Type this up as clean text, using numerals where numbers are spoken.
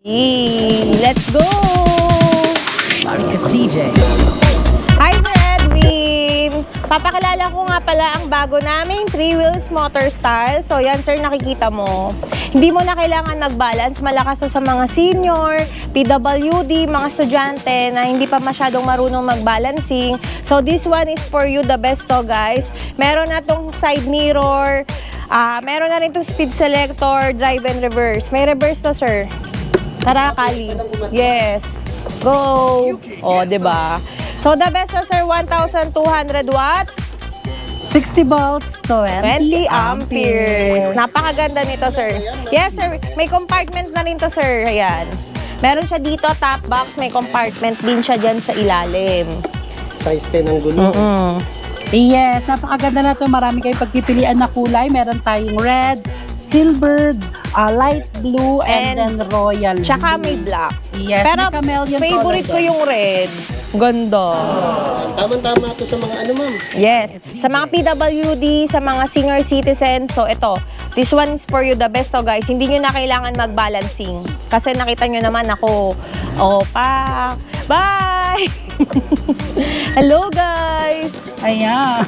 Let's go! Sorry, it's DJ. Hi, Edwin! Papakilala ko nga pala ang bago naming 3 wheels motor style. So yan sir, nakikita mo. Hindi mo na kailangan mag-balance. Malakas to sa mga senior, PWD, mga estudyante na hindi pa masyadong marunong mag-balancing. So this one is for you, the best to guys. Meron na tong side mirror, meron na rin tong speed selector, drive and reverse. May reverse to sir. Tara, Kali. Yes. Go! O, diba? So, the best na, sir, 1,200 watts. 60 volts, 20 amperes. Napakaganda nito, sir. Yes, sir. May compartment na rin to, sir. Ayan. Meron siya dito, top box. May compartment din siya dyan sa ilalim. Size 10 ang gulo. Yes, napakaganda na to. Marami kayong pagpipilian na kulay. Meron tayong red, silver, light blue, and then royal Tsaka blue. may black. Yes, pero may chameleon favorite ko color yung red. Ganda. Tama-tama to sa mga ano, ma'am. Yes. Sa mga PWD, sa mga senior citizens. So, ito. This one is for you, the best to guys. Hindi nyo na kailangan mag-balancing. Kasi nakita nyo naman ako. Opa. Bye! Hello guys! Ayan.